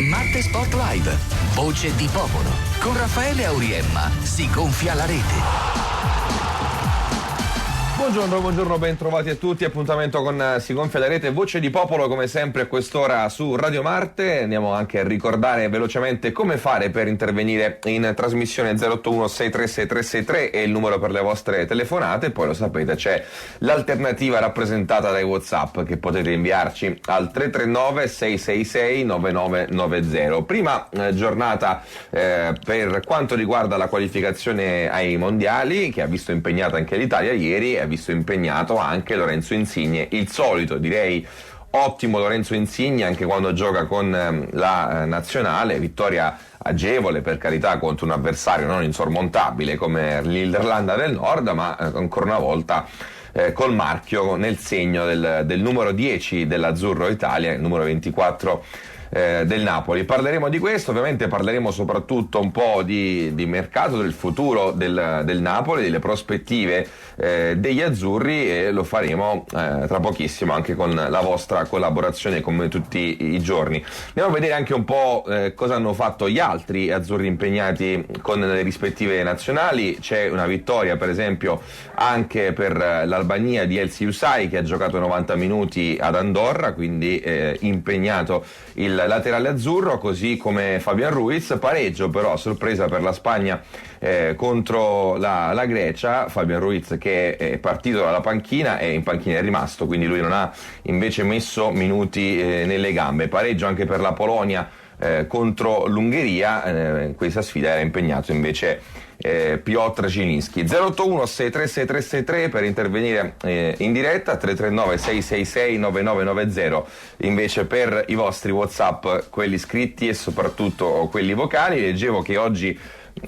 Marte Sport Live, voce di popolo. Con Raffaele Auriemma si gonfia la rete. Buongiorno, ben trovati a tutti. Appuntamento con Si gonfia la rete, voce di popolo, come sempre a quest'ora su Radio Marte. Andiamo anche a ricordare velocemente come fare per intervenire in trasmissione. 081 636 è il numero per le vostre telefonate. Poi lo sapete, c'è l'alternativa rappresentata dai WhatsApp che potete inviarci al 339 666 9990. Prima giornata per quanto riguarda la qualificazione ai mondiali, che ha visto impegnata anche l'Italia ieri. Ha visto impegnato anche Lorenzo Insigne, il solito, direi ottimo Lorenzo Insigne anche quando gioca con la nazionale. Vittoria agevole, per carità, contro un avversario non insormontabile come l'Irlanda del Nord, ma ancora una volta col marchio, nel segno del numero 10 dell'Azzurro Italia, il numero 24 del Napoli. Parleremo di questo, ovviamente parleremo soprattutto un po' di mercato, del futuro del Napoli, delle prospettive degli azzurri, e lo faremo tra pochissimo anche con la vostra collaborazione come tutti i giorni. Andiamo a vedere anche un po' cosa hanno fatto gli altri azzurri impegnati con le rispettive nazionali. C'è una vittoria per esempio anche per l'Albania di Elsi Usai, che ha giocato 90 minuti ad Andorra, quindi impegnato il laterale azzurro, così come Fabian Ruiz. Pareggio però a sorpresa per la Spagna contro la Grecia. Fabian Ruiz, che è partito dalla panchina e in panchina è rimasto, quindi lui non ha invece messo minuti nelle gambe. Pareggio anche per la Polonia contro l'Ungheria. In questa sfida era impegnato invece Piotr Zieliński. 081 636 per intervenire in diretta, 339 666 9990 invece per i vostri WhatsApp, quelli scritti e soprattutto quelli vocali. Leggevo che oggi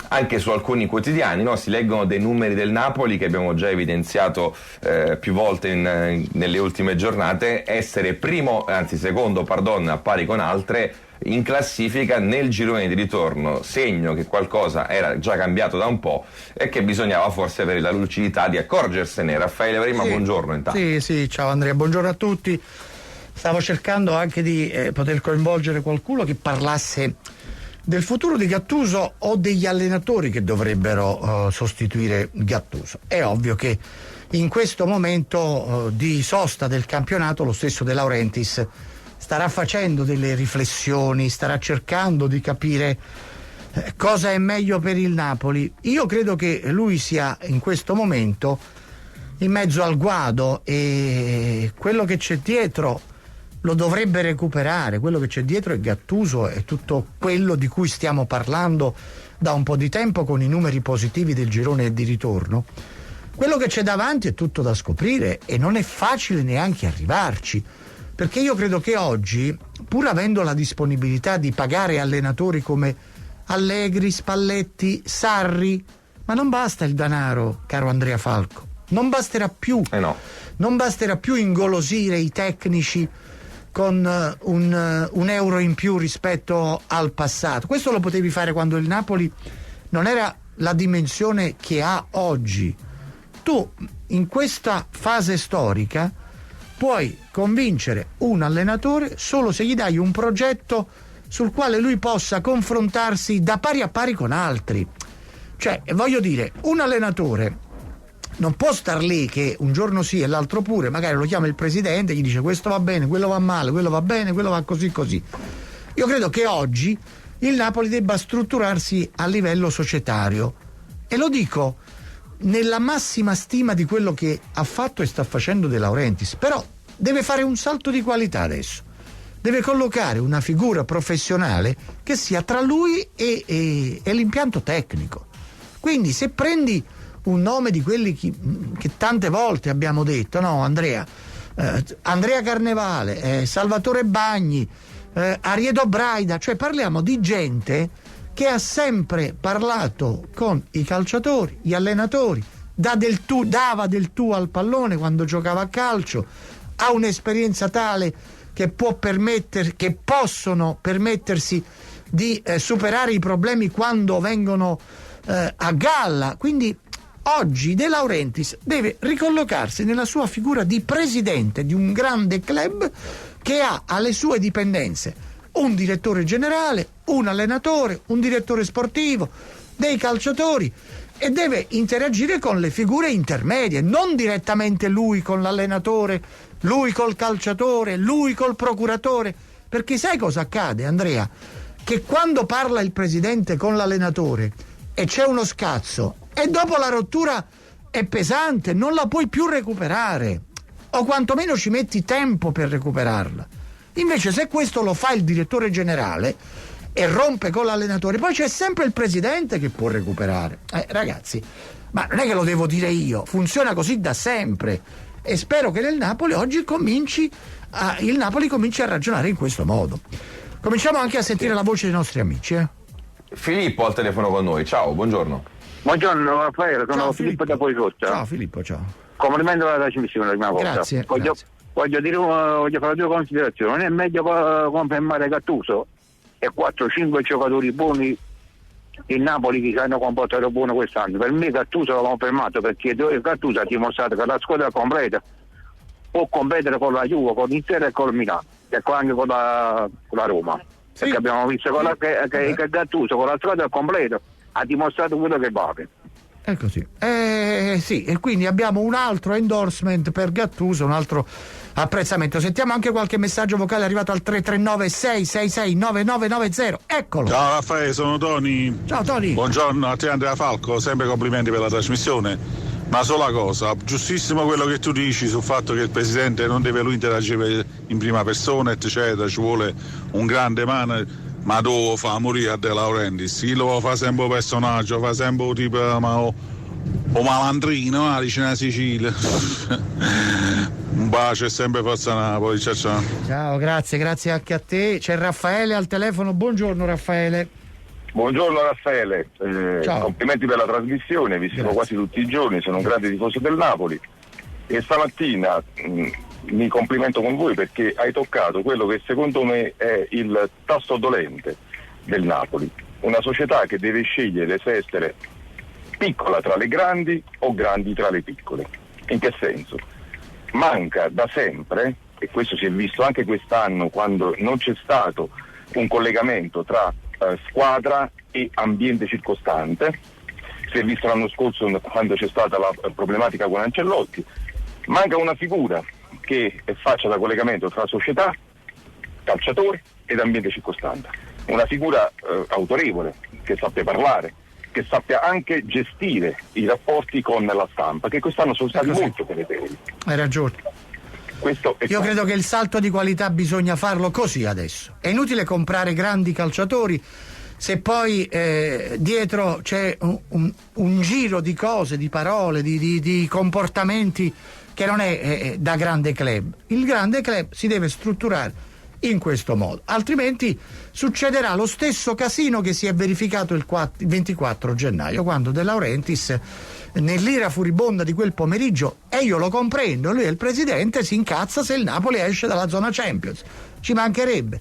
anche su alcuni quotidiani si leggono dei numeri del Napoli che abbiamo già evidenziato più volte nelle ultime giornate, essere secondo a pari con altre in classifica nel girone di ritorno, segno che qualcosa era già cambiato da un po' e che bisognava forse avere la lucidità di accorgersene. Raffaele Auriemma, buongiorno intanto. Sì, ciao Andrea, buongiorno a tutti. Stavo cercando anche di poter coinvolgere qualcuno che parlasse del futuro di Gattuso o degli allenatori che dovrebbero sostituire Gattuso. È ovvio che in questo momento di sosta del campionato lo stesso De Laurentiis starà facendo delle riflessioni, starà cercando di capire cosa è meglio per il Napoli. Io credo che lui sia in questo momento in mezzo al guado e quello che c'è dietro lo dovrebbe recuperare. Quello che c'è dietro è Gattuso e tutto quello di cui stiamo parlando da un po' di tempo con i numeri positivi del girone di ritorno. Quello che c'è davanti è tutto da scoprire e non è facile neanche arrivarci, perché io credo che oggi, pur avendo la disponibilità di pagare allenatori come Allegri, Spalletti, Sarri, ma non basta il denaro, caro Andrea Falco, non basterà più, non basterà più ingolosire i tecnici con un euro in più rispetto al passato. Questo lo potevi fare quando il Napoli non era la dimensione che ha oggi. Tu in questa fase storica puoi convincere un allenatore solo se gli dai un progetto sul quale lui possa confrontarsi da pari a pari con altri. Cioè, voglio dire, un allenatore non può star lì che un giorno sì e l'altro pure, magari lo chiama il presidente e gli dice questo va bene, quello va male, quello va bene, quello va così. Io credo che oggi il Napoli debba strutturarsi a livello societario, e lo dico nella massima stima di quello che ha fatto e sta facendo De Laurentiis, però deve fare un salto di qualità adesso, deve collocare una figura professionale che sia tra lui e l'impianto tecnico. Quindi se prendi un nome di quelli che tante volte abbiamo detto, no Andrea, Andrea Carnevale, Salvatore Bagni, Ariedo Braida, cioè parliamo di gente che ha sempre parlato con i calciatori, gli allenatori, dava del tu al pallone quando giocava a calcio, ha un'esperienza tale che possono permettersi di superare i problemi quando vengono a galla. Quindi oggi De Laurentiis deve ricollocarsi nella sua figura di presidente di un grande club che ha alle sue dipendenze un direttore generale, un allenatore, un direttore sportivo, dei calciatori, e deve interagire con le figure intermedie, non direttamente lui con l'allenatore, lui col calciatore, lui col procuratore, perché sai cosa accade, Andrea? Che quando parla il presidente con l'allenatore e c'è uno scazzo e dopo la rottura è pesante, non la puoi più recuperare, o quantomeno ci metti tempo per recuperarla. Invece se questo lo fa il direttore generale e rompe con l'allenatore, poi c'è sempre il presidente che può recuperare. Ragazzi, ma non è che lo devo dire io, funziona così da sempre, e spero che nel Napoli oggi il Napoli cominci a ragionare in questo modo. Cominciamo anche a sentire la voce dei nostri amici. Filippo al telefono con noi, ciao, buongiorno. Buongiorno Raffaele, sono Filippo da Poisoccia. Ciao Filippo, ciao. Complimento per la trasmissione, la prima volta. Grazie. Voglio fare due considerazioni. Non è meglio confermare Gattuso e 4-5 giocatori buoni in Napoli che si hanno comportato buono quest'anno? Per me Gattuso l'ha confermato, perché Gattuso ha dimostrato che la squadra completa può competere con la Juve, con l'Inter e con il Milano, e anche con la Roma. Sì. Perché abbiamo visto che Gattuso con la squadra completa ha dimostrato quello che vale. È così. Sì, e quindi abbiamo un altro endorsement per Gattuso, un altro apprezzamento. Sentiamo anche qualche messaggio vocale arrivato al 339-666-9990. Eccolo. Ciao Raffaele, sono Tony. Ciao Tony. Buongiorno a te Andrea Falco, sempre complimenti per la trasmissione. Ma sola cosa, giustissimo quello che tu dici sul fatto che il presidente non deve lui interagire in prima persona, eccetera, ci vuole un grande manager, ma dove fa morire a De Laurentiis? Chi lo fa sempre un personaggio, fa sempre un tipo o malandrino, dice in Sicilia. Un bacio e sempre forza Napoli, ciao ciao. Ciao, grazie anche a te. C'è Raffaele al telefono, buongiorno Raffaele. Buongiorno Raffaele, Ciao. complimenti per la trasmissione, vi seguo quasi tutti i giorni, sono un grande tifoso del Napoli e stamattina mi complimento con voi perché hai toccato quello che secondo me è il tasto dolente del Napoli, una società che deve scegliere se essere piccola tra le grandi o grandi tra le piccole. In che senso? Manca da sempre, e questo si è visto anche quest'anno quando non c'è stato un collegamento tra squadra e ambiente circostante, si è visto l'anno scorso quando c'è stata la problematica con Ancelotti. Manca una figura che faccia da collegamento tra società, calciatori ed ambiente circostante, una figura autorevole, che sappia parlare, che sappia anche gestire i rapporti con la stampa, che quest'anno sono stati molto penetrevoli. Hai ragione. Io credo che il salto di qualità bisogna farlo così adesso. È inutile comprare grandi calciatori se poi dietro c'è un giro di cose, di parole, di comportamenti che non è da grande club. Il grande club si deve strutturare in questo modo, altrimenti succederà lo stesso casino che si è verificato il 24 gennaio, quando De Laurentiis, nell'ira furibonda di quel pomeriggio, e io lo comprendo, lui è il presidente, si incazza se il Napoli esce dalla zona Champions, ci mancherebbe,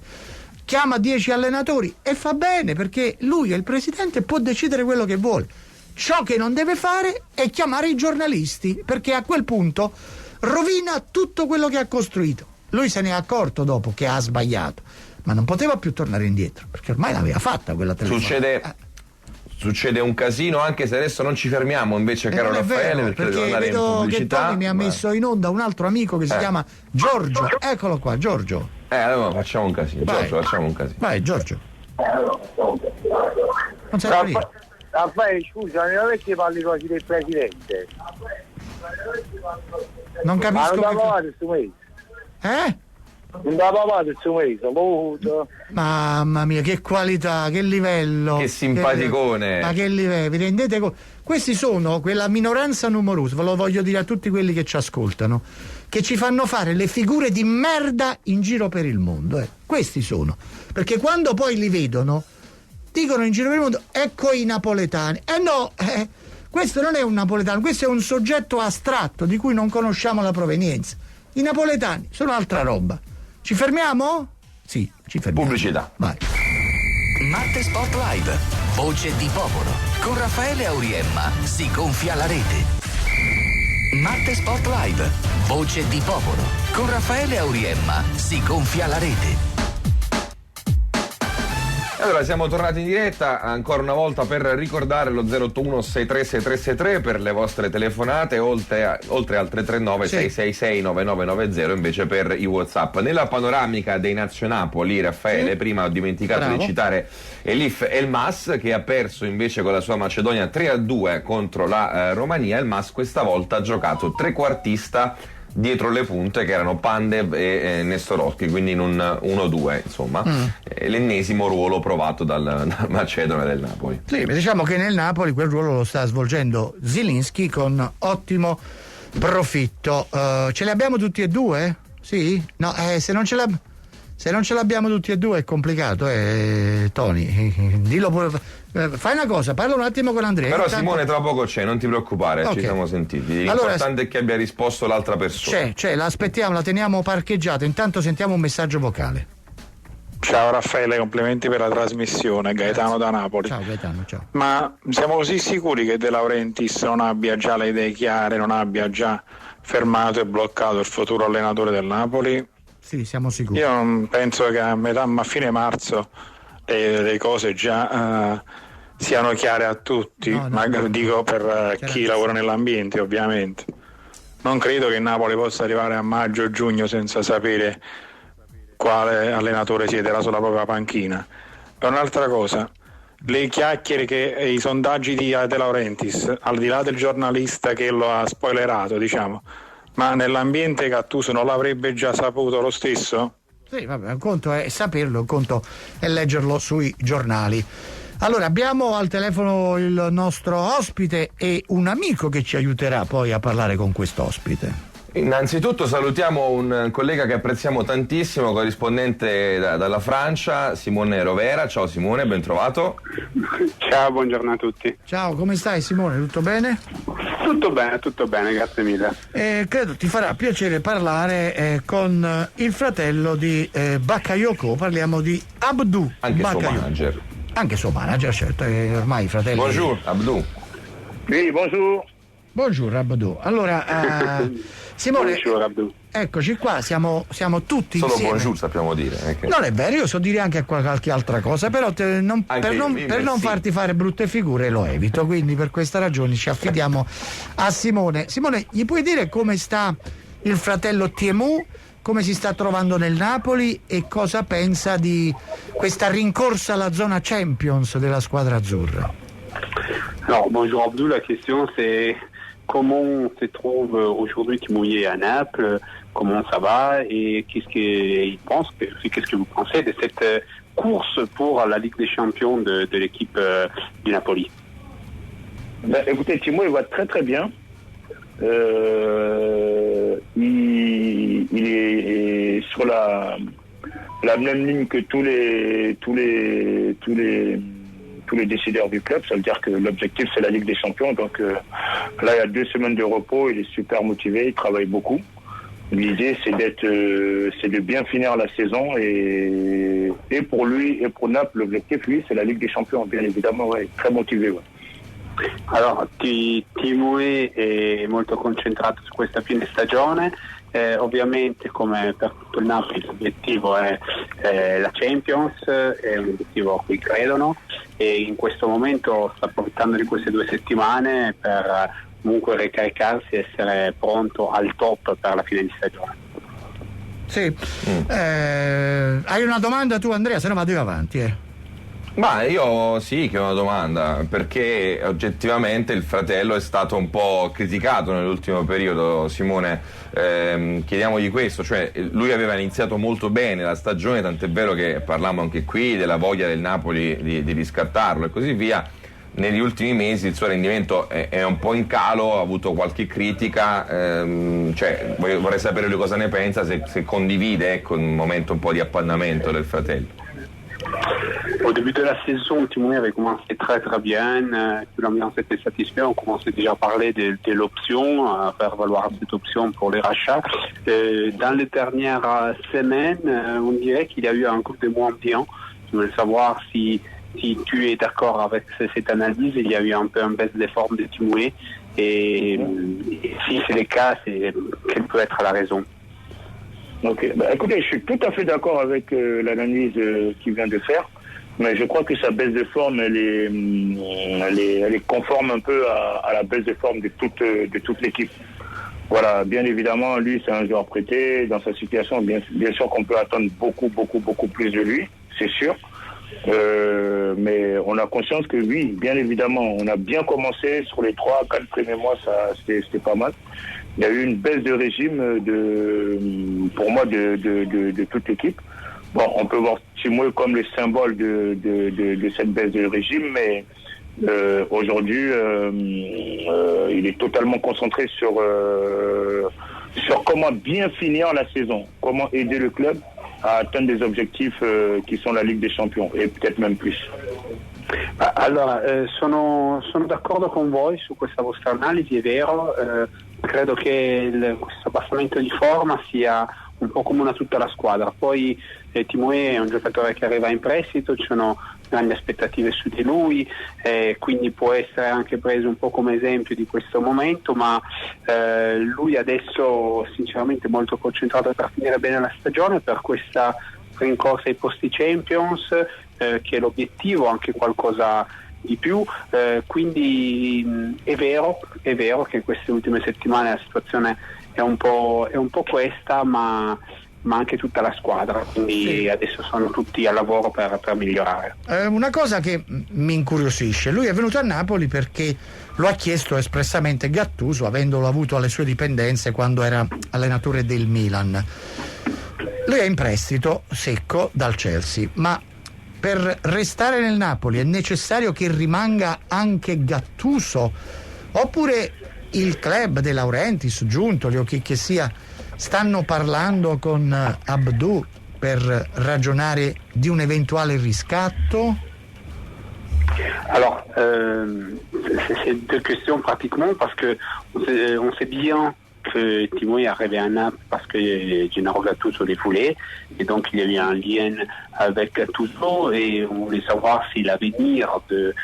chiama 10 allenatori e fa bene, perché lui è il presidente e può decidere quello che vuole. Ciò che non deve fare è chiamare i giornalisti, perché a quel punto rovina tutto quello che ha costruito. Lui se ne è accorto dopo che ha sbagliato, ma non poteva più tornare indietro, perché ormai l'aveva fatta quella telefonata. Succede un casino, anche se adesso non ci fermiamo invece, caro Raffaele, perché vedo in pubblicità, che Tony mi ha messo in onda un altro amico che si chiama Giorgio. Eccolo qua, Giorgio. Allora facciamo un casino. Giorgio, facciamo un casino. Vai Giorgio. Non sai aprire. Raffaele, scusa, non è che parli quasi del presidente. Non capisco. Ma non da questo mese. Non da papà del suo mese, Mamma mia, che qualità, che livello. Che simpaticone. Ma che livello, vi rendete conto? Questi sono quella minoranza numerosa, ve lo voglio dire a tutti quelli che ci ascoltano, che ci fanno fare le figure di merda in giro per il mondo. Questi sono. Perché quando poi li vedono, dicono in giro per il mondo, ecco i napoletani. Questo non è un napoletano, questo è un soggetto astratto di cui non conosciamo la provenienza. I napoletani sono altra roba. Ci fermiamo? Sì, ci fermiamo. Pubblicità. Vai. Marte Sport Live, voce di popolo. Con Raffaele Auriemma si gonfia la rete. Marte Sport Live, voce di popolo. Con Raffaele Auriemma si gonfia la rete. Allora siamo tornati in diretta ancora una volta per ricordare lo 081 636363 per le vostre telefonate, oltre al 339 666 9990 invece per i WhatsApp. Nella panoramica dei Nazionapoli, Raffaele, prima ho dimenticato di citare Elif Elmas, che ha perso invece con la sua Macedonia 3-2 contro la Romania. Elmas questa volta ha giocato trequartista dietro le punte, che erano Pandev e Nestorowski, quindi in un 1-2, insomma, l'ennesimo ruolo provato dal Macedone del Napoli. Sì, diciamo che nel Napoli quel ruolo lo sta svolgendo Zielinski con ottimo profitto. Ce li abbiamo tutti e due? Sì? No, se non ce l'abbiamo tutti e due è complicato, Tony. Dillo pure. Fai una cosa, parla un attimo con Andrea. Però Simone tra poco c'è, non ti preoccupare, Okay. Ci siamo sentiti. L'importante è che abbia risposto l'altra persona. C'è, la aspettiamo, la teniamo parcheggiata. Intanto sentiamo un messaggio vocale. Ciao Raffaele, complimenti per la trasmissione, Gaetano da Napoli. Ciao Gaetano, ciao. Ma siamo così sicuri che De Laurentiis non abbia già le idee chiare, non abbia già fermato e bloccato il futuro allenatore del Napoli? Sì, siamo sicuri. Io penso che a fine marzo le cose già siano chiare a tutti, dico per chi lavora nell'ambiente ovviamente. Non credo che Napoli possa arrivare a maggio-giugno senza sapere quale allenatore siederà sulla propria panchina. E un'altra cosa, le chiacchiere che i sondaggi di De Laurentiis, al di là del giornalista che lo ha spoilerato, diciamo, ma nell'ambiente Gattuso non l'avrebbe già saputo lo stesso? Sì, vabbè, un conto è saperlo, un conto è leggerlo sui giornali. Allora, abbiamo al telefono il nostro ospite e un amico che ci aiuterà poi a parlare con quest'ospite. Innanzitutto salutiamo un collega che apprezziamo tantissimo, corrispondente dalla Francia, Simone Rovera. Ciao Simone, ben trovato. Ciao, buongiorno a tutti. Ciao, come stai Simone? Tutto bene? Tutto bene, grazie mille. Credo ti farà piacere parlare con il fratello di Bakayoko, parliamo di Abdou. Anche Bakayoko. suo manager. Anche suo manager, certo, ormai i fratelli. Bonjour Abdou. Oui, bonjour. Bonjour Abdou. Allora, Simone, Bonjour, Abdou. eccoci qua, siamo tutti Solo insieme. bonjour sappiamo dire. Non è vero, io so dire anche qualche altra cosa, però per non sì. farti fare brutte figure lo evito, quindi per questa ragione ci affidiamo a Simone. Simone, gli puoi dire come sta il fratello Thiemou, come si sta trovando nel Napoli e cosa pensa di questa rincorsa alla zona Champions della squadra azzurra? Alors, bonjour Abdou, la question c'est comment se trouve aujourd'hui Thiemou à Naples, comment ça va et qu'est-ce que vous pensez de cette course pour la Ligue des Champions de l'équipe du Napoli? Écoutez, Thiemou, il va très très bien. Il est sur la même ligne que tous les décideurs du club. Ça veut dire que l'objectif c'est la Ligue des Champions. Donc là il y a 2 semaines de repos, il est super motivé, il travaille beaucoup. L'idée c'est de bien finir la saison et pour lui et pour Naples l'objectif lui c'est la Ligue des Champions bien évidemment, ouais, très motivé. Ouais. Allora, Thiemou è molto concentrato su questa fine stagione, ovviamente come per tutto il Napoli l'obiettivo è la Champions, è un obiettivo a cui credono e in questo momento sta approfittando di queste 2 settimane per comunque ricaricarsi e essere pronto al top per la fine di stagione. Sì. Hai una domanda tu Andrea, se no vado io avanti. Ma io sì che ho una domanda, perché oggettivamente il fratello è stato un po' criticato nell'ultimo periodo, Simone, chiediamogli questo, cioè lui aveva iniziato molto bene la stagione, tant'è vero che parliamo anche qui della voglia del Napoli di riscattarlo e così via. Negli ultimi mesi il suo rendimento è un po' in calo, ha avuto qualche critica, cioè vorrei sapere lui cosa ne pensa, se condivide un momento un po' di appannamento del fratello. Au début de la saison, Thiemou avait commencé très très bien, tout l'ambiance était satisfaite, on commençait déjà à parler de l'option, à faire valoir cette option pour les rachats. Dans les dernières semaines, on dirait qu'il y a eu un coup de moins bien. Je voulais savoir si tu es d'accord avec cette analyse, il y a eu un peu une baisse des formes de Thiemou et si c'est le cas, quelle peut être la raison? Ok, écoutez, je suis tout à fait d'accord avec l'analyse qu'il vient de faire. Mais je crois que sa baisse de forme, elle est conforme un peu à la baisse de forme de toute l'équipe. Voilà, bien évidemment, lui, c'est un joueur prêté. Dans sa situation, bien sûr qu'on peut attendre beaucoup plus de lui, c'est sûr. Mais on a conscience que oui, bien évidemment, on a bien commencé sur les 3-4 premiers mois, c'était pas mal. Il y a eu une baisse de régime pour moi de toute l'équipe. Bon, on peut voir Timoué comme le symbole de cette baisse de régime, mais aujourd'hui, il est totalement concentré sur comment bien finir la saison, comment aider le club à atteindre des objectifs qui sont la Ligue des Champions et peut-être même plus. Allora, sono d'accordo con voi su questa vostra analisi, è vero, credo che questo abbassamento di forma sia un po' comune a tutta la squadra. Poi Timoué è un giocatore che arriva in prestito, ci sono grandi aspettative su di lui, quindi può essere anche preso un po' come esempio di questo momento, ma lui adesso sinceramente è molto concentrato per finire bene la stagione, per questa rincorsa ai posti Champions, che è l'obiettivo, anche qualcosa di più, quindi è vero che in queste ultime settimane la situazione è un po' questa, ma anche tutta la squadra, quindi adesso sono tutti al lavoro per migliorare. Una cosa che mi incuriosisce, lui è venuto a Napoli perché lo ha chiesto espressamente Gattuso, avendolo avuto alle sue dipendenze quando era allenatore del Milan. Lui è in prestito secco dal Chelsea, ma per restare nel Napoli è necessario che rimanga anche Gattuso, oppure il club De Laurentiis, Giuntoli o chi che sia stanno parlando con Abdou per ragionare di un eventuale riscatto? Alors, c'est deux questions pratiquement, parce que on sait bien que Timoué est arrivé à Naples parce que Gennaro Gattuso les voulait, et donc il y a eu un lien avec Gattuso, et on voulait savoir si l'avenir de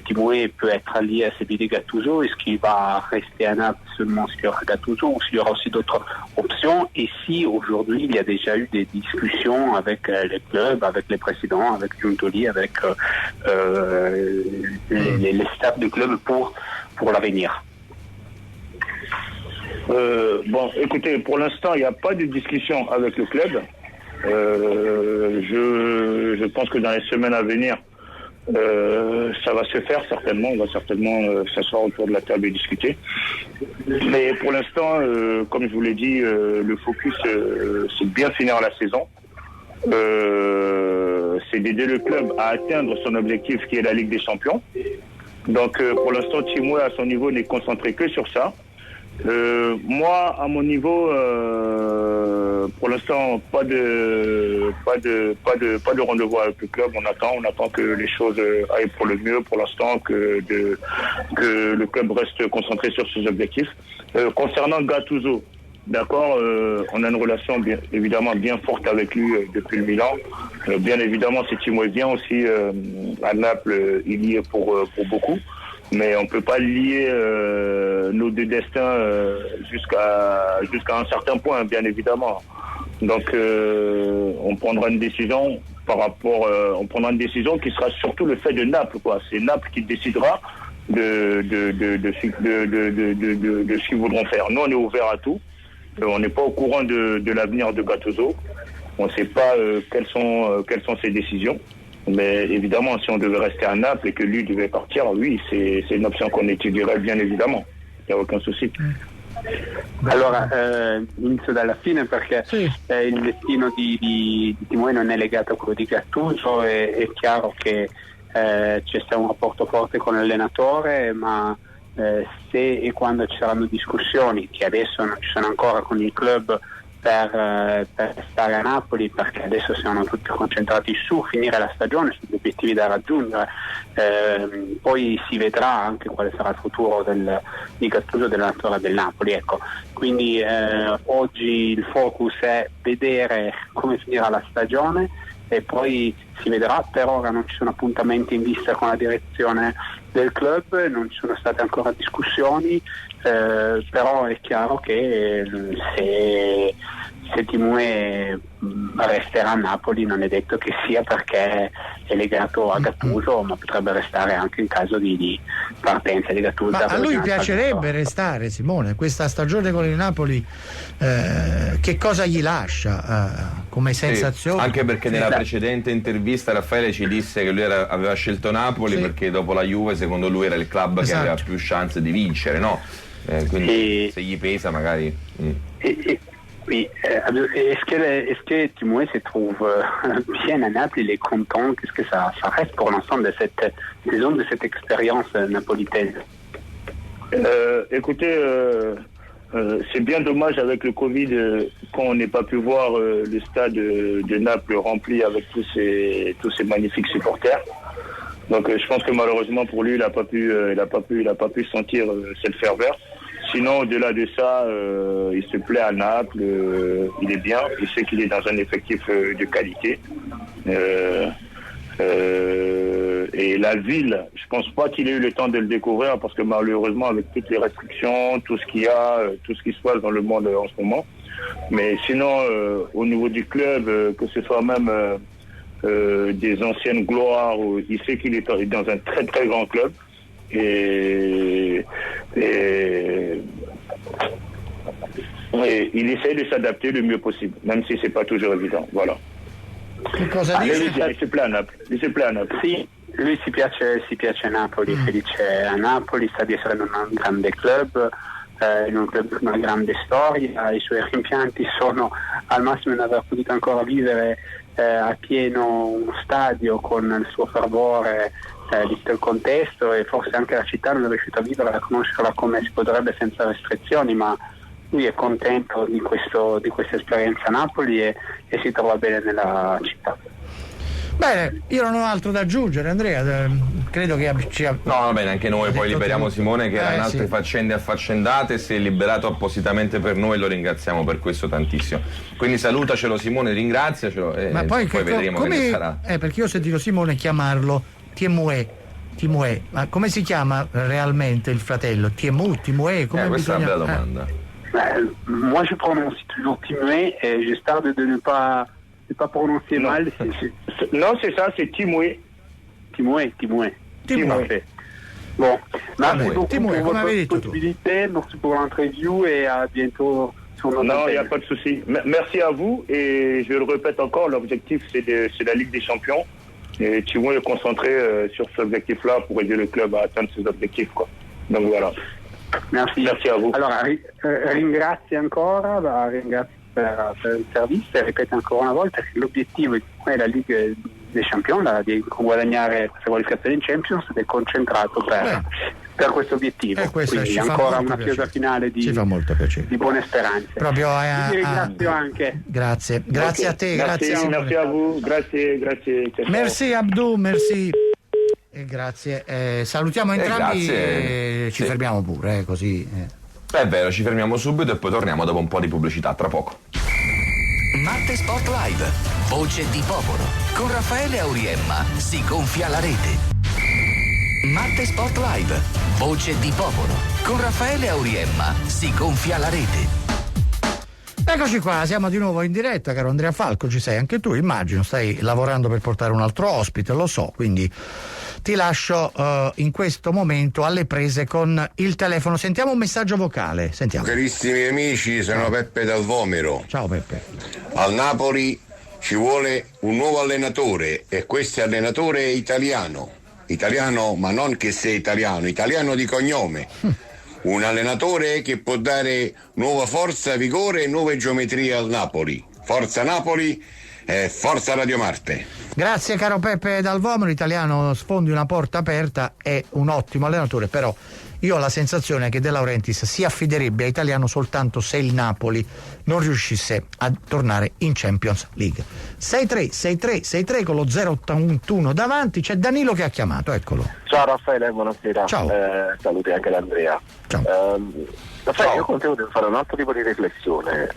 Timoué peut être lié à celui de Gattuso. Est-ce qu'il va rester à Naples seulement s'il y aura Gattuso, ou s'il y aura aussi d'autres options, et si aujourd'hui il y a déjà eu des discussions avec les clubs, avec les présidents, avec Giuntoli, avec les staffs du club pour l'avenir. Bon, écoutez, pour l'instant, il n'y a pas de discussion avec le club. Je pense que dans les semaines à venir, ça va se faire certainement. On va certainement s'asseoir autour de la table et discuter. Mais pour l'instant, comme je vous l'ai dit, le focus, c'est de bien finir la saison. C'est d'aider le club à atteindre son objectif qui est la Ligue des Champions. Donc pour l'instant, Timoué à son niveau n'est concentré que sur ça. Moi, à mon niveau, pour l'instant, pas de rendez-vous avec le club. On attend que les choses aillent pour le mieux. Pour l'instant, que le club reste concentré sur ses objectifs. Concernant Gattuso, d'accord, on a une relation évidemment bien forte avec lui depuis le Milan. Bien évidemment, si Timoué vient aussi à Naples, il y est pour beaucoup. Mais on ne peut pas lier nos deux destins jusqu'à un certain point, bien évidemment. Donc, on prendra une décision on prendra une décision qui sera surtout le fait de Naples, quoi. C'est Naples qui décidera de ce qu'ils voudront faire. Nous, on est ouvert à tout. On n'est pas au courant de l'avenir de Gattuso. On ne sait pas quelles sont ses décisions. Mais évidemment, si on devait rester à Naples et que lui devait partir, oui, c'est une option qu'on étudierait bien évidemment. Il n'y a aucun souci. Allora, inizio dalla fine, perché il destino di Timoué non è legato a quello di Gattuso. È chiaro che c'è stato un rapporto forte con l'allenatore, ma se e quando ci saranno discussioni, che adesso non ci sono ancora con il club, per stare a Napoli, perché adesso siamo tutti concentrati su finire la stagione, sugli obiettivi da raggiungere, poi si vedrà anche quale sarà il futuro di Gattuso, dell'allenatore del Napoli, ecco. Quindi oggi il focus è vedere come finirà la stagione e poi si vedrà. Per ora non ci sono appuntamenti in vista con la direzione del club, non ci sono state ancora discussioni, però è chiaro che se Timue resterà a Napoli non è detto che sia perché è legato a Gattuso, ma potrebbe restare anche in caso di partenza di Gattuso. Ma a lui piacerebbe restare, Simone, questa stagione con il Napoli, che cosa gli lascia come sensazione? Sì, anche perché nella precedente intervista Raffaele ci disse che lui aveva scelto Napoli perché dopo la Juve secondo lui era il club che aveva più chance di vincere, no? Quindi se gli pesa magari... Oui, est-ce que Timoué se trouve bien à Naples, il est content? Qu'est-ce que ça reste pour l'ensemble de cette saison, de cette expérience napolitaine? Écoutez, c'est bien dommage avec le Covid qu'on n'ait pas pu voir le stade de Naples rempli avec tous ces magnifiques supporters. Donc je pense que malheureusement pour lui, il n'a pas pu sentir cette ferveur. Sinon, au-delà de ça, il se plaît à Naples, il est bien, il sait qu'il est dans un effectif de qualité. Et la ville, je pense pas qu'il ait eu le temps de le découvrir parce que malheureusement, avec toutes les restrictions, tout ce qu'il y a, tout ce qui se passe dans le monde en ce moment. Mais sinon, au niveau du club, que ce soit même des anciennes gloires, il sait qu'il est dans un très très grand club. Et il essaie de s'adapter le mieux possible, même si c'est pas toujours évident. Voilà. Che cosa dice? Il si plaît a Napoli. Sì, lui si piace a Napoli, felice a Napoli, sa di essere in un grande club, in un club con una grande storia. I suoi rimpianti sono al massimo di non aver potuto ancora vivere a pieno uno stadio con il suo fervore, visto il contesto, e forse anche la città non è riuscita a vivere, a conoscerla come si potrebbe senza restrizioni, ma lui è contento di questa esperienza a Napoli e si trova bene nella città. Bene, io non ho altro da aggiungere, Andrea, credo che No, va bene, anche noi poi liberiamo Simone che era in altre faccende affaccendate, si è liberato appositamente per noi e lo ringraziamo per questo tantissimo. Quindi salutacelo Simone, ringraziacelo e ma poi vedremo che sarà. Perché io ho sentito Simone chiamarlo Timoué, ma come si chiama realmente il fratello? Timoué? Questa è una bella domanda. Moi je prononce toujours Timoué et j'espère de ne pas prononcer mal. Non, c'est ça, c'est Timoué. Timoué. Parfait. Bon, merci beaucoup pour votre possibilité, merci pour l'interview et à bientôt sur notre Non, il n'y a antenne. pas de souci. Merci à vous et je le répète encore, l'objectif c'est la Ligue des Champions. Et Timoué est concentré sur cet objectif-là pour aider le club à atteindre ses objectifs, quoi. Donc voilà. Merci a vous. Allora, ringrazio ancora, ringrazio per il servizio e ripeto ancora una volta che l'obiettivo è la Ligue des Champions, di guadagnare questa qualificazione in Champions, ed è concentrato per questo obiettivo. Quindi ancora una chiusa finale di buone speranze. Proprio ti ringrazio anche. Grazie a te, grazie. Merci a vous, grazie. Merci Abdou, merci. E grazie, salutiamo entrambi e ci fermiamo pure, così. È vero, ci fermiamo subito e poi torniamo dopo un po' di pubblicità, tra poco. Marte Sport Live, voce di popolo. Con Raffaele Auriemma si gonfia la rete. Marte Sport Live, voce di popolo. Con Raffaele Auriemma si gonfia la rete. Eccoci qua, siamo di nuovo in diretta, caro Andrea Falco, ci sei anche tu, immagino, stai lavorando per portare un altro ospite, lo so, quindi ti lascio in questo momento alle prese con il telefono. Sentiamo un messaggio vocale, sentiamo. Carissimi amici, sono Peppe Dal Vomero. Ciao Peppe. Al Napoli ci vuole un nuovo allenatore e questo allenatore è italiano, ma non che sei italiano di cognome. Un allenatore che può dare nuova forza, vigore e nuove geometrie al Napoli. Forza Napoli e forza Radio Marte. Grazie caro Peppe Dal Vomero, italiano, sfondi una porta aperta, è un ottimo allenatore, però io ho la sensazione che De Laurentiis si affiderebbe a Italiano soltanto se il Napoli non riuscisse a tornare in Champions League. 63 con lo 081 davanti, c'è Danilo che ha chiamato, eccolo. Ciao Raffaele, buonasera. Ciao. Saluti anche da Andrea. Ciao. Raffaele, io continuo a fare un altro tipo di riflessione.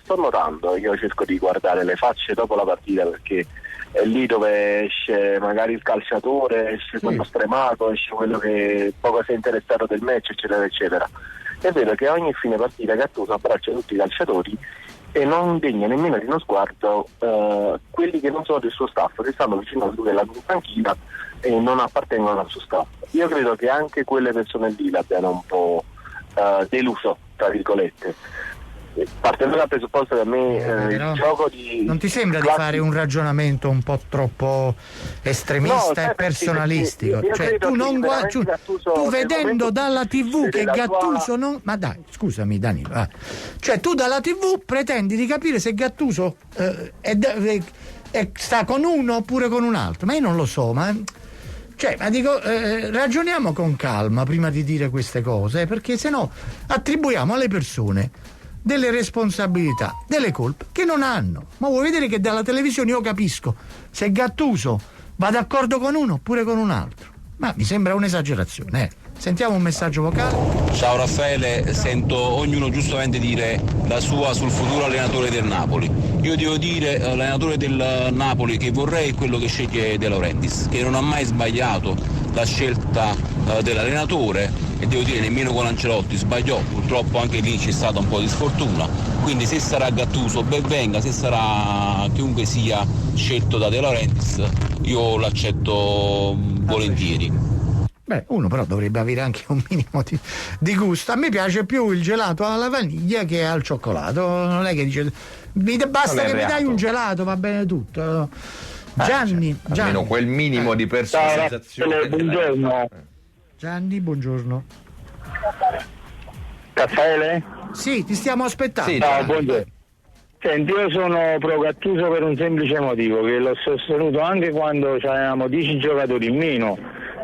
Sto notando, io cerco di guardare le facce dopo la partita perché è lì dove esce magari il calciatore, esce quello stremato, esce quello che poco si è interessato del match, eccetera eccetera. È vero che ogni fine partita Gattuso abbraccia tutti i calciatori e non degna nemmeno di uno sguardo quelli che non sono del suo staff, che stanno vicino a lui nella panchina e non appartengono al suo staff. Io credo che anche quelle persone lì l'abbiano un po' deluso, tra virgolette. Partendo dal presupposto che a me il gioco di... Non ti sembra di fare un ragionamento un po' troppo estremista e personalistico? Cioè, tu non guardi, tu vedendo dalla TV che Gattuso non... Ma dai, scusami Danilo, cioè tu dalla TV pretendi di capire se Gattuso sta con uno oppure con un altro, ma io non lo so, ma dico, ragioniamo con calma prima di dire queste cose, perché sennò attribuiamo alle persone delle responsabilità, delle colpe che non hanno. Ma vuoi vedere che dalla televisione io capisco se Gattuso va d'accordo con uno oppure con un altro? Ma mi sembra un'esagerazione. Sentiamo un messaggio vocale. Ciao Raffaele, sento ognuno giustamente dire la sua sul futuro allenatore del Napoli. Io devo dire l'allenatore del Napoli che vorrei è quello che sceglie De Laurentiis, che non ha mai sbagliato la scelta dell'allenatore, e devo dire nemmeno con Ancelotti sbagliò, purtroppo anche lì c'è stata un po' di sfortuna, quindi se sarà Gattuso ben venga, se sarà chiunque sia scelto da De Laurentiis io l'accetto volentieri. Beh, uno però dovrebbe avere anche un minimo di gusto. A me piace più il gelato alla vaniglia che al cioccolato. Non è che dice basta che mi dai un gelato, va bene tutto. Gianni, almeno quel minimo di personalizzazione. Buongiorno. Gianni, buongiorno. Raffaele? Sì, ti stiamo aspettando. Sì, buongiorno. Senti, io sono pro Gattuso per un semplice motivo, che l'ho sostenuto anche quando avevamo 10 giocatori in meno,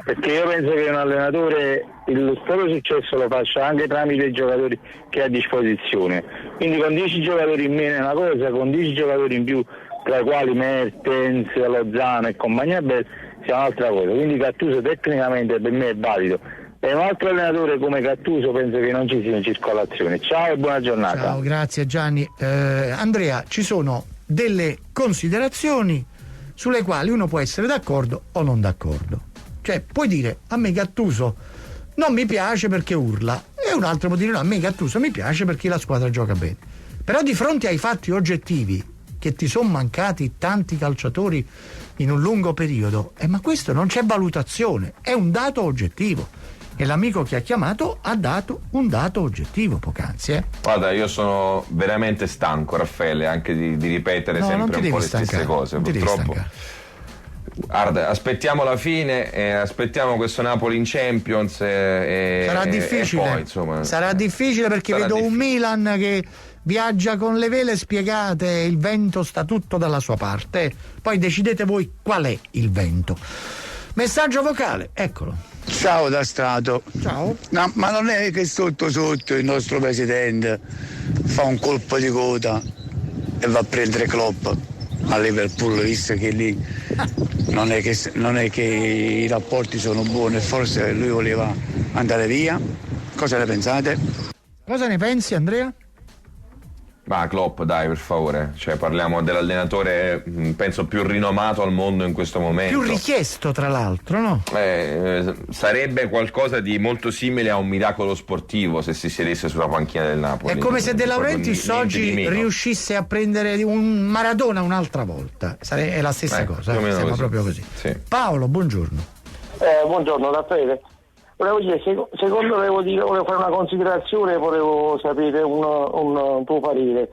perché io penso che un allenatore il proprio successo lo faccia anche tramite i giocatori che ha a disposizione. Quindi con 10 giocatori in meno è una cosa, con 10 giocatori in più, tra i quali Mertens, Lozano e compagnia bella, sia un'altra cosa. Quindi Gattuso tecnicamente per me è valido. E un altro allenatore come Gattuso penso che non ci sia in circolazione. Ciao e buona giornata. Ciao, grazie Gianni. Andrea, ci sono delle considerazioni sulle quali uno può essere d'accordo o non d'accordo. Cioè, puoi dire a me Gattuso non mi piace perché urla, e un altro può dire no, a me Gattuso mi piace perché la squadra gioca bene. Però di fronte ai fatti oggettivi che ti sono mancati tanti calciatori in un lungo periodo, ma questo non c'è valutazione, è un dato oggettivo. E l'amico che ha chiamato ha dato un dato oggettivo poc'anzi. Guarda, io sono veramente stanco, Raffaele, anche di ripetere sempre un po' le stesse cose. Purtroppo. Guarda, aspettiamo la fine, aspettiamo questo Napoli in Champions sarà difficile. E poi, insomma, sarà difficile perché vedo un Milan che viaggia con le vele spiegate, il vento sta tutto dalla sua parte. Poi decidete voi qual è il vento. Messaggio vocale, eccolo. Ciao da Strato. Ciao. No, ma non è che sotto il nostro presidente fa un colpo di coda e va a prendere Klopp a Liverpool, visto che lì non è che i rapporti sono buoni e forse lui voleva andare via. Cosa ne pensate? Cosa ne pensi, Andrea? Ma Klopp, dai, per favore, cioè parliamo dell'allenatore penso più rinomato al mondo in questo momento, più richiesto tra l'altro, no? Sarebbe qualcosa di molto simile a un miracolo sportivo se si sedesse sulla panchina del Napoli. È come se De Laurentiis oggi riuscisse a prendere un Maradona un'altra volta, è la stessa cosa, sembra così. Proprio così. Sì. Paolo, buongiorno. Buongiorno Raffaele. Volevo dire, secondo me volevo fare una considerazione, volevo sapere un tuo parere.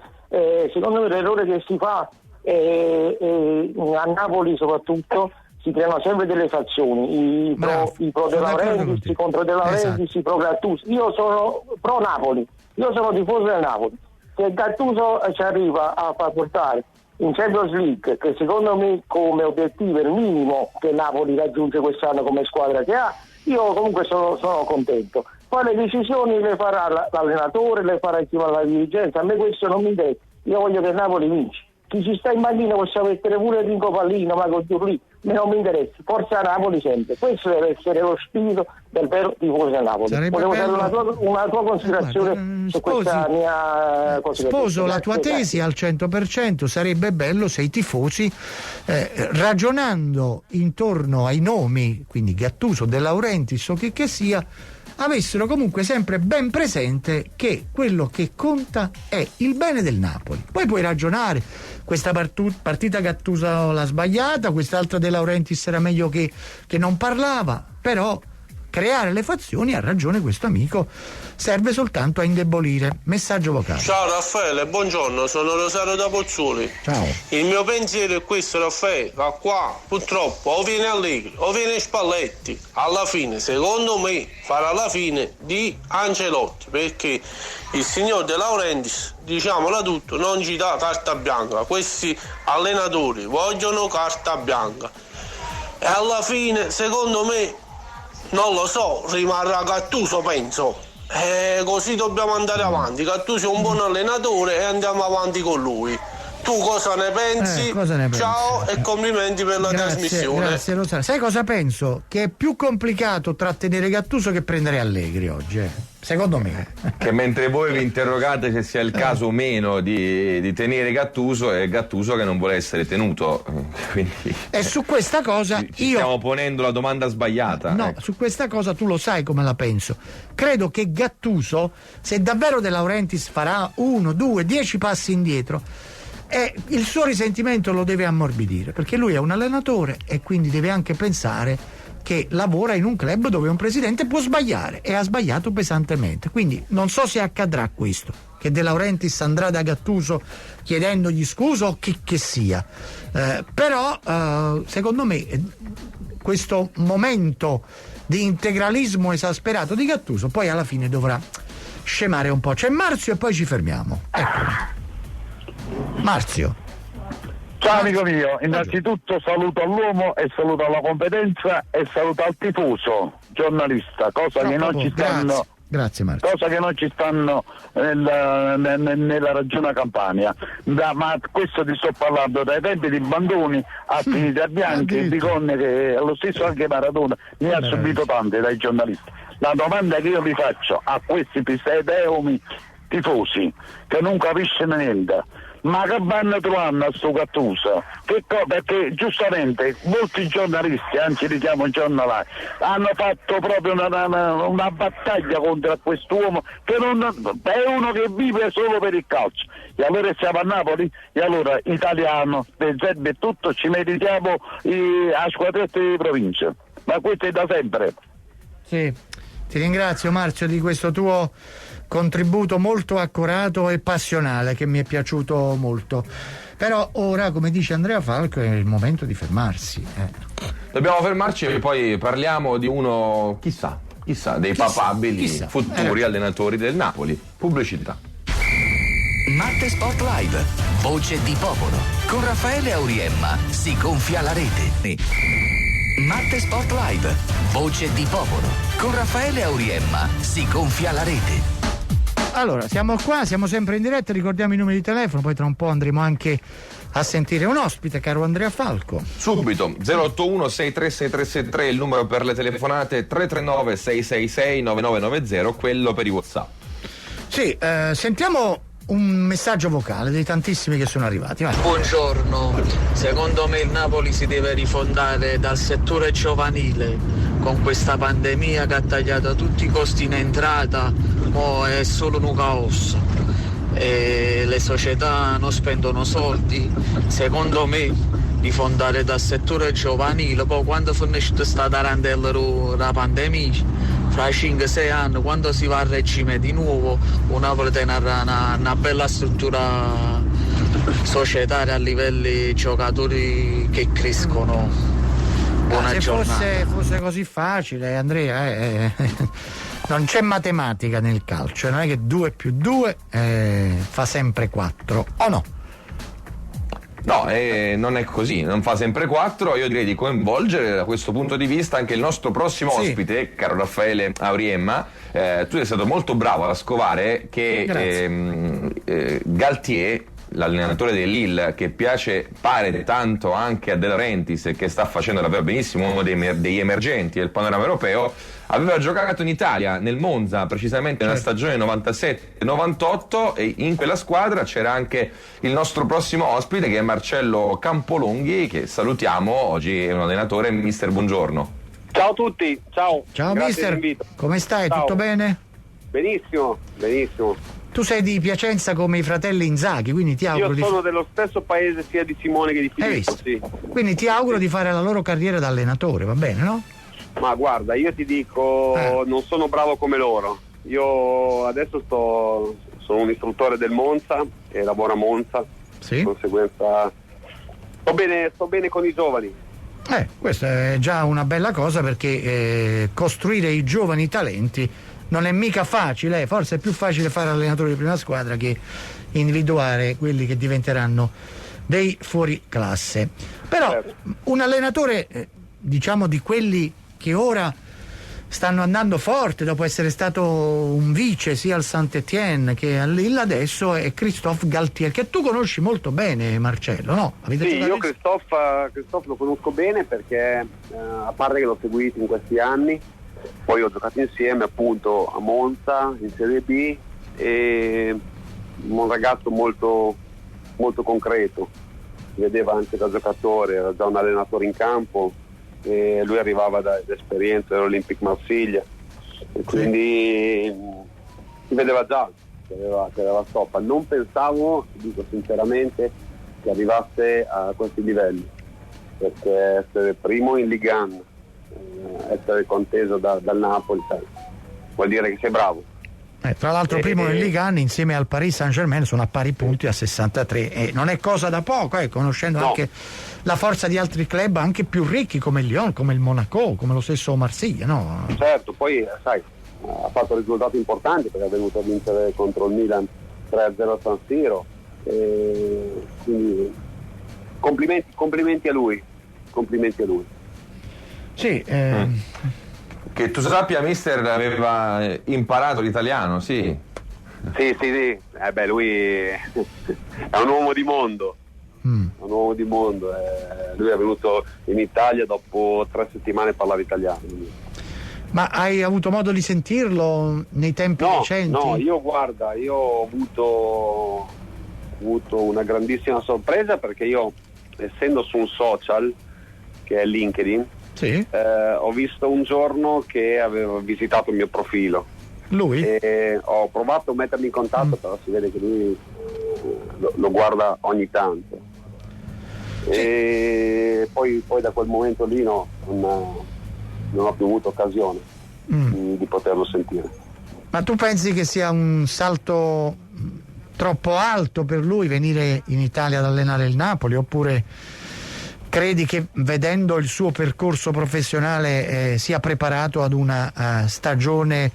Secondo me l'errore che si fa a Napoli soprattutto, si creano sempre delle fazioni, i pro De Laurentiis, i contro De Laurentiis, i pro Gattuso. Io sono pro Napoli, io sono tifoso del Napoli. Se Gattuso ci arriva a far portare in Champions League, che secondo me come obiettivo è il minimo che Napoli raggiunge quest'anno come squadra che ha, io comunque sono contento. Poi le decisioni le farà l'allenatore, le farà insieme alla dirigenza, a me questo non mi interessa, io voglio che Napoli vinci. Chi ci sta in banchina possiamo mettere pure Ringo Pallino, Marco Giurlì, non mi interessa, forza Napoli sempre. Questo deve essere lo spirito del vero tifoso del Napoli. Volevo dare una tua considerazione su questa mia considerazione. Sposo la tua tesi al 100%, sarebbe bello se i tifosi ragionando intorno ai nomi, quindi Gattuso, De Laurentiis o che sia, avessero comunque sempre ben presente che quello che conta è il bene del Napoli. Poi puoi ragionare, questa partita Gattuso l'ha sbagliata, quest'altra De Laurentiis era meglio che non parlava, però creare le fazioni, ha ragione questo amico, serve soltanto a indebolire. Messaggio vocale. Ciao Raffaele, buongiorno, sono Rosario da Pozzuoli. Ciao. Il mio pensiero è questo, Raffaele, ma qua purtroppo o viene Allegri o viene Spalletti, alla fine secondo me farà la fine di Ancelotti, perché il signor De Laurentiis, diciamola tutto, non ci dà carta bianca. Questi allenatori vogliono carta bianca e alla fine secondo me, non lo so, rimarrà Gattuso, penso. Così dobbiamo andare avanti. Gattuso è un buon allenatore e andiamo avanti con lui. Tu cosa ne pensi? Ciao e complimenti per la trasmissione. Grazie Rosario. Sai cosa penso? Che è più complicato trattenere Gattuso che prendere Allegri oggi, secondo me. Che mentre voi vi interrogate se sia il caso o meno di tenere Gattuso, è Gattuso che non vuole essere tenuto. Quindi e su questa cosa stiamo ponendo la domanda sbagliata. No, su questa cosa tu lo sai come la penso. Credo che Gattuso, se davvero De Laurentiis farà 1, 2, 10 passi indietro, il suo risentimento lo deve ammorbidire, perché lui è un allenatore e quindi deve anche pensare che lavora in un club dove un presidente può sbagliare e ha sbagliato pesantemente. Quindi non so se accadrà questo, che De Laurentiis andrà da Gattuso chiedendogli scusa o chi che sia, però secondo me questo momento di integralismo esasperato di Gattuso poi alla fine dovrà scemare un po'. C'è Marzio e poi ci fermiamo. Ecco. Marzio. Ciao amico mio, innanzitutto saluto all'uomo e saluto alla competenza e saluto al tifoso giornalista, cosa che non ci stanno. Grazie Marzio. Cosa che non ci stanno nella regione Campania. Ma questo ti sto parlando dai tempi di Bandoni a Finita Bianchi e di Conne, che lo stesso anche Maradona ne ha subito tante dai giornalisti. La domanda che io vi faccio a questi pseudeumi tifosi che non capiscono niente: ma che vanno trovando a sto Gattuso? Perché giustamente molti giornalisti, anzi li chiamo giornalari, hanno fatto proprio una battaglia contro quest'uomo che è uno che vive solo per il calcio. E allora siamo a Napoli, e allora italiano, del Zerbi e tutto, ci meritiamo a squadrette di provincia. Ma questo è da sempre. Sì, ti ringrazio Marzio di questo tuo contributo molto accurato e passionale che mi è piaciuto molto. Però ora, come dice Andrea Falco, è il momento di fermarsi. Dobbiamo fermarci e poi parliamo di uno, chissà, dei papabili futuri allenatori del Napoli. Pubblicità. Matte Sport Live, voce di popolo. Con Raffaele Auriemma si gonfia la rete. Matte Sport Live, voce di popolo. Con Raffaele Auriemma si gonfia la rete. Allora, siamo qua, siamo sempre in diretta, ricordiamo i numeri di telefono, poi tra un po' andremo anche a sentire un ospite, caro Andrea Falco. Subito, 081 636363 il numero per le telefonate, 339 666 9990 quello per i WhatsApp. Sì, sentiamo un messaggio vocale dei tantissimi che sono arrivati. Vai. Buongiorno, secondo me il Napoli si deve rifondare dal settore giovanile. Con questa pandemia che ha tagliato tutti i costi in entrata, mo è solo un caos e le società non spendono soldi. Secondo me rifondare dal settore giovanile, poi quando finisce sta tarantella la pandemia, fra 5-6 anni, quando si va a regime di nuovo, un Napoli tiene una bella struttura societaria a livelli giocatori che crescono. Buona se giornata. fosse così facile, Andrea, non c'è matematica nel calcio, non è che 2 più 2 fa sempre 4, o no? No, non è così, non fa sempre 4. Io direi di coinvolgere da questo punto di vista anche il nostro prossimo ospite, caro Raffaele Auriemma. Tu sei stato molto bravo a scovare che Galtier, l'allenatore del Lille, che pare tanto anche a De Laurentiis e che sta facendo davvero benissimo, uno degli emergenti del panorama europeo, aveva giocato in Italia, nel Monza, precisamente nella stagione 97-98, e in quella squadra c'era anche il nostro prossimo ospite, che è Marcello Campolonghi, che salutiamo, oggi è un allenatore. Mister, buongiorno. Ciao a tutti, ciao. Ciao Grazie mister, dell'invito. come stai? Ciao. Tutto bene? Benissimo, benissimo. Tu sei di Piacenza come i fratelli Inzaghi, quindi ti auguro Io sono dello stesso paese sia di Simone che di Filippo, sì. Quindi ti auguro di fare la loro carriera da allenatore, va bene, no? Ma guarda, io ti dico, non sono bravo come loro. Io adesso sono un istruttore del Monza e lavoro a Monza. Sì. Di conseguenza sto bene con i giovani. Questa è già una bella cosa, perché costruire i giovani talenti non è mica facile, forse è più facile fare allenatore di prima squadra che individuare quelli che diventeranno dei fuori classe. Però un allenatore, diciamo, di quelli che ora stanno andando forte dopo essere stato un vice sia al Saint-Étienne che al Lille, adesso è Christophe Galtier, che tu conosci molto bene, Marcello, no? Sì, io Christophe lo conosco bene perché a parte che l'ho seguito in questi anni, poi ho giocato insieme appunto a Monza in Serie B, e un ragazzo molto, molto concreto, si vedeva anche da giocatore, era già un allenatore in campo e lui arrivava da esperienza dell'Olympique Marsiglia e quindi si vedeva già che aveva stoppa. Non pensavo, dico sinceramente, che arrivasse a questi livelli, perché essere primo in Ligue 1, essere conteso dal Napoli, vuol dire che sei bravo. Tra l'altro primo nel Ligue 1 insieme al Paris Saint-Germain, sono a pari punti a 63 e non è cosa da poco, conoscendo anche la forza di altri club anche più ricchi come il Lyon, come il Monaco, come lo stesso Marsiglia, no? Certo, poi sai, ha fatto risultati importanti perché è venuto a vincere contro il Milan 3-0 a San Siro, quindi complimenti a lui, Sì, Che tu sappia, mister aveva imparato l'italiano, sì. Sì. Lui è un uomo di mondo. Lui è venuto in Italia dopo 3 settimane, parlava italiano. Ma hai avuto modo di sentirlo nei tempi recenti? No, io ho avuto una grandissima sorpresa, perché io, essendo su un social che è LinkedIn, ho visto un giorno che aveva visitato il mio profilo. Lui? E ho provato a mettermi in contatto, però si vede che lui lo guarda ogni tanto. E poi da quel momento lì non ho più avuto occasione di poterlo sentire. Ma tu pensi che sia un salto troppo alto per lui venire in Italia ad allenare il Napoli, oppure credi che vedendo il suo percorso professionale sia preparato ad una stagione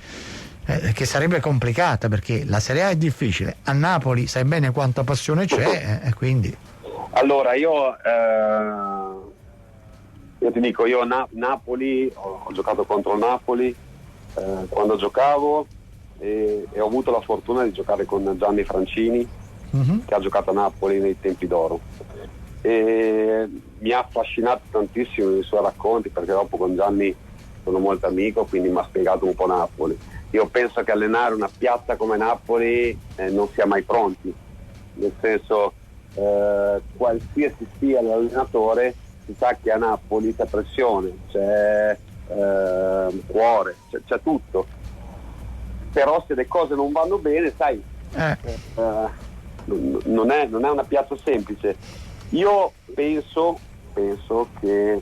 che sarebbe complicata, perché la Serie A è difficile, a Napoli sai bene quanta passione c'è, quindi... Allora io ti dico, Napoli, ho giocato contro il Napoli quando giocavo, e ho avuto la fortuna di giocare con Gianni Francini, che ha giocato a Napoli nei tempi d'oro, e mi ha affascinato tantissimo i suoi racconti, perché dopo con Gianni sono molto amico, quindi mi ha spiegato un po' Napoli. Io penso che allenare una piazza come Napoli non sia mai pronti, nel senso, qualsiasi sia l'allenatore, si sa che a Napoli c'è pressione, c'è cuore, c'è tutto, però se le cose non vanno bene, sai, non è una piazza semplice. Io penso che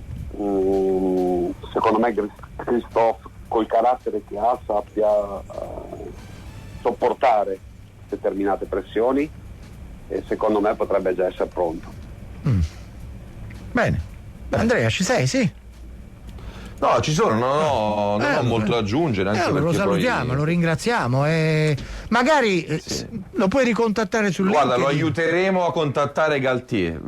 secondo me Christophe, col carattere che ha, sappia sopportare determinate pressioni, e secondo me potrebbe già essere pronto. Bene. Andrea, ci sei? Sì? No, ci sono, non ho molto da aggiungere, anche perché lo salutiamo, poi... lo ringraziamo e magari lo puoi ricontattare sul Guarda, LinkedIn. lo aiuteremo a contattare Galtier,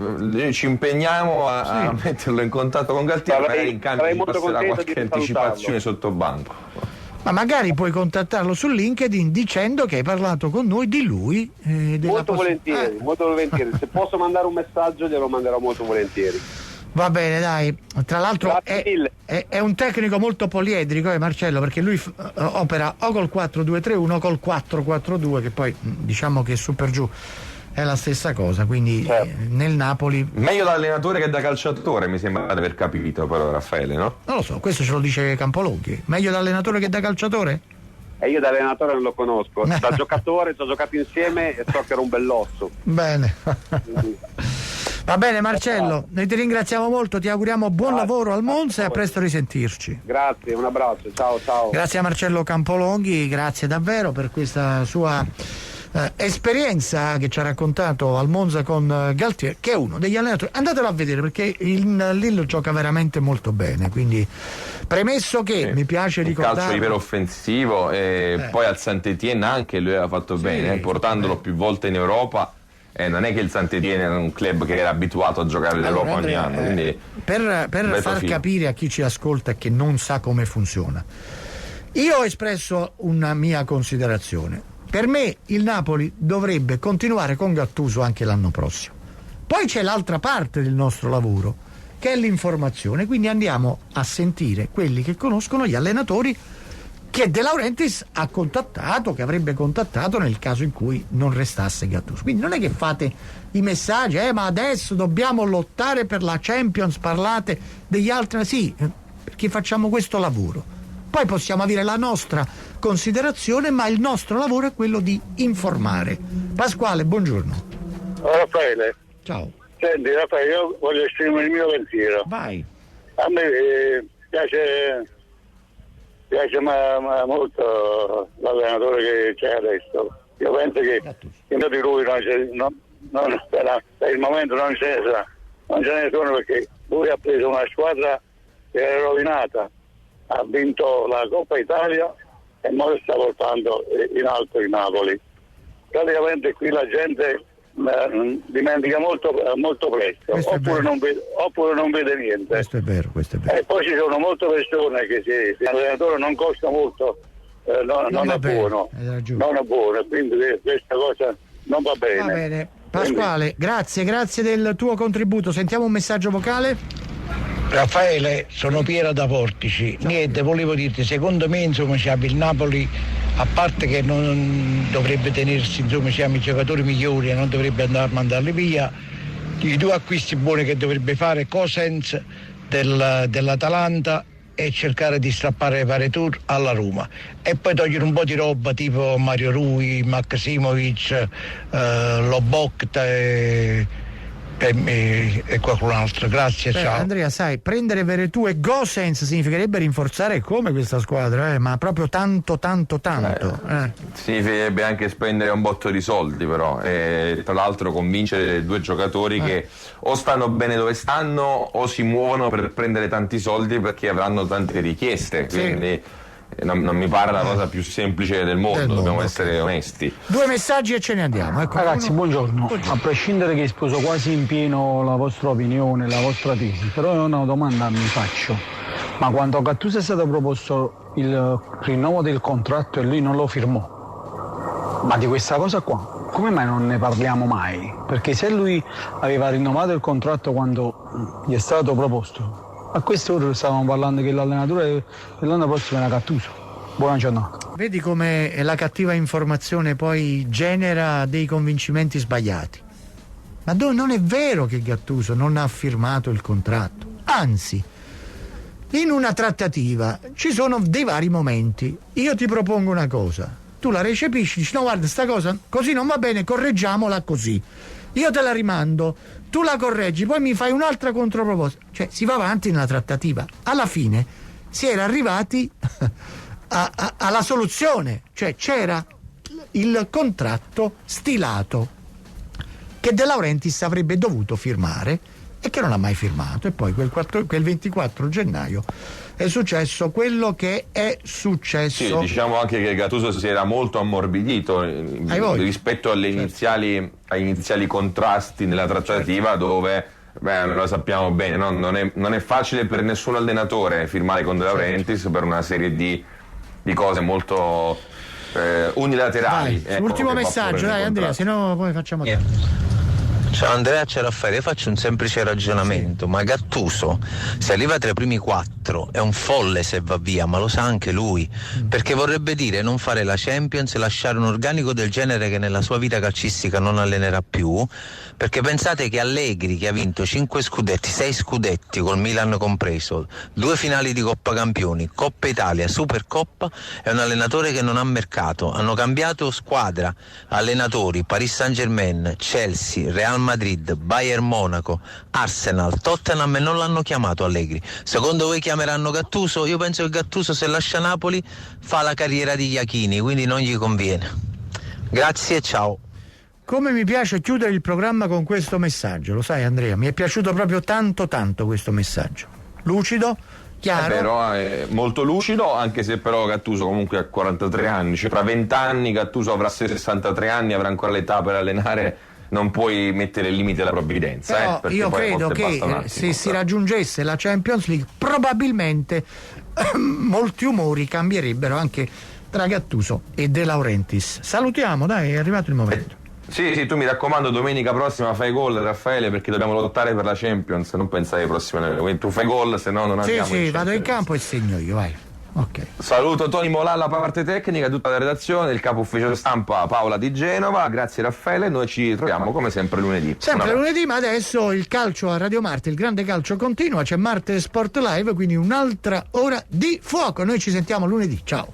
ci impegniamo a metterlo in contatto con Galtier, magari in cambio ci passerà qualche anticipazione sotto banco. Ma magari puoi contattarlo su LinkedIn dicendo che hai parlato con noi di lui. Molto volentieri. Se posso mandare un messaggio glielo manderò molto volentieri. Va bene, dai. Tra l'altro è un tecnico molto poliedrico, Marcello, perché lui opera o col 4-2-3-1 o col 4-4-2, che poi diciamo che su per giù è la stessa cosa, quindi nel Napoli... Meglio da allenatore che da calciatore, mi sembra di aver capito però, Raffaele, no? Non lo so, questo ce lo dice Campolonghi. Meglio da allenatore che da calciatore? Io da allenatore non lo conosco, da giocatore ci ho giocato insieme e so che era un bell'osso. Bene. Va bene Marcello, noi ti ringraziamo molto, ti auguriamo buon lavoro al Monza e a presto risentirci. Grazie, un abbraccio, ciao. Grazie a Marcello Campolonghi, grazie davvero per questa sua esperienza che ci ha raccontato al Monza con Galtier, che è uno degli allenatori. Andatelo a vedere perché il Lille gioca veramente molto bene, quindi premesso che mi piace ricordare calcio iperoffensivo e poi al Saint-Étienne anche lui aveva fatto bene, portandolo più volte in Europa. Non è che il Saint-Étienne era un club che era abituato a giocare l'Europa ogni anno, quindi per far capire a chi ci ascolta e che non sa come funziona, io ho espresso una mia considerazione. Per me il Napoli dovrebbe continuare con Gattuso anche l'anno prossimo. Poi c'è l'altra parte del nostro lavoro, che è l'informazione, quindi andiamo a sentire quelli che conoscono gli allenatori che De Laurentiis ha contattato, che avrebbe contattato nel caso in cui non restasse Gattuso. Quindi non è che fate i messaggi, ma adesso dobbiamo lottare per la Champions, parlate degli altri, sì, perché facciamo questo lavoro. Poi possiamo avere la nostra considerazione, ma il nostro lavoro è quello di informare. Pasquale, buongiorno. Raffaele. Ciao. Senti Raffaele, io voglio esprimere il mio pensiero. Vai. A me piace molto l'allenatore che c'è adesso. Io penso che di lui per il momento non ce ne sono, perché lui ha preso una squadra che era rovinata, ha vinto la Coppa Italia e ora sta portando in alto il Napoli. Praticamente qui la gente dimentica molto presto, oppure non vede niente. Questo è vero. E poi ci sono molte persone che se l'allenatore non costa molto non è buono, quindi questa cosa non va bene. Va bene. Pasquale, grazie del tuo contributo. Sentiamo un messaggio vocale. Raffaele, sono Piera da Portici. Niente, volevo dirti, secondo me insomma il Napoli, a parte che non dovrebbe tenersi insomma i giocatori migliori e non dovrebbe andare a mandarli via, i due acquisti buoni che dovrebbe fare Cosens dell'Atalanta e cercare di strappare Varetour alla Roma e poi togliere un po' di roba tipo Mario Rui, Maksimovic, Lobotka e qualcun altro. Grazie. Ciao Andrea, sai, prendere Veretù e Gosens significherebbe rinforzare come questa squadra, ma proprio tanto. Significherebbe anche spendere un botto di soldi, però, e tra l'altro convincere due giocatori che o stanno bene dove stanno o si muovono per prendere tanti soldi perché avranno tante richieste, quindi non mi pare la cosa più semplice del mondo, dobbiamo essere onesti. Due messaggi e ce ne andiamo. Ecco, ragazzi, buongiorno. A prescindere che hai sposo quasi in pieno la vostra opinione, la vostra tesi, però io una domanda mi faccio: ma quando a Gattuso è stato proposto il rinnovo del contratto e lui non lo firmò, ma di questa cosa qua come mai non ne parliamo mai? Perché se lui aveva rinnovato il contratto quando gli è stato proposto, a quest'ora stavamo parlando che l'allenatore dell'anno prossimo era Gattuso. Buona giornata. Vedi come la cattiva informazione poi genera dei convincimenti sbagliati. Ma non è vero che Gattuso non ha firmato il contratto. Anzi, in una trattativa ci sono dei vari momenti. Io ti propongo una cosa, tu la recepisci, dici no guarda sta cosa così non va bene, correggiamola così. Io te la rimando, tu la correggi, poi mi fai un'altra controproposta. Cioè si va avanti nella trattativa. Alla fine si era arrivati alla soluzione, cioè c'era il contratto stilato che De Laurentiis avrebbe dovuto firmare e che non ha mai firmato, e poi quel 24 gennaio è successo quello che è successo. Sì, diciamo anche che Gattuso si era molto ammorbidito rispetto agli iniziali contrasti nella trattativa, dove lo sappiamo bene, no? non è facile per nessun allenatore firmare con De Laurentiis per una serie di cose molto unilaterali. Ultimo messaggio, dai Andrea, se no poi facciamo Ciao Andrea, c'è Raffaele, io faccio un semplice ragionamento, ma Gattuso se arriva tra i primi 4 è un folle se va via, ma lo sa anche lui, perché vorrebbe dire non fare la Champions e lasciare un organico del genere che nella sua vita calcistica non allenerà più, perché pensate che Allegri, che ha vinto 5 scudetti, 6 scudetti col Milan compreso, 2 finali di Coppa Campioni, Coppa Italia, Supercoppa, è un allenatore che non ha mercato, hanno cambiato squadra, allenatori, Paris Saint-Germain, Chelsea, Real Madrid, Bayern Monaco, Arsenal, Tottenham e non l'hanno chiamato Allegri. Secondo voi chiameranno Gattuso? Io penso che Gattuso se lascia Napoli fa la carriera di Iachini, quindi non gli conviene. Grazie e ciao. Come mi piace chiudere il programma con questo messaggio, lo sai Andrea, mi è piaciuto proprio tanto questo messaggio. Lucido, chiaro. Però è molto lucido, anche se però Gattuso comunque ha 43 anni, cioè fra 20 anni Gattuso avrà 63 anni, avrà ancora l'età per allenare. Non puoi mettere il limite alla provvidenza. Però io credo che se si raggiungesse la Champions League probabilmente molti umori cambierebbero anche tra Gattuso e De Laurentiis. Salutiamo, dai, è arrivato il momento. Sì, tu mi raccomando, domenica prossima fai gol, Raffaele, perché dobbiamo lottare per la Champions, non pensare ai prossimi. Tu fai gol, se no non andiamo. Sì, vado in campo e segno io, vai. Okay. Saluto Tony Molà alla parte tecnica, tutta la redazione, il capo ufficio stampa Paola di Genova. Grazie Raffaele, noi ci troviamo come sempre lunedì. Sempre lunedì, ma adesso il calcio a Radio Marte, il grande calcio continua, c'è Marte Sport Live, quindi un'altra ora di fuoco. Noi ci sentiamo lunedì, ciao.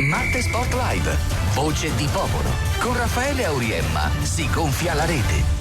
Marte Sport Live, voce di popolo. Con Raffaele Auriemma si gonfia la rete.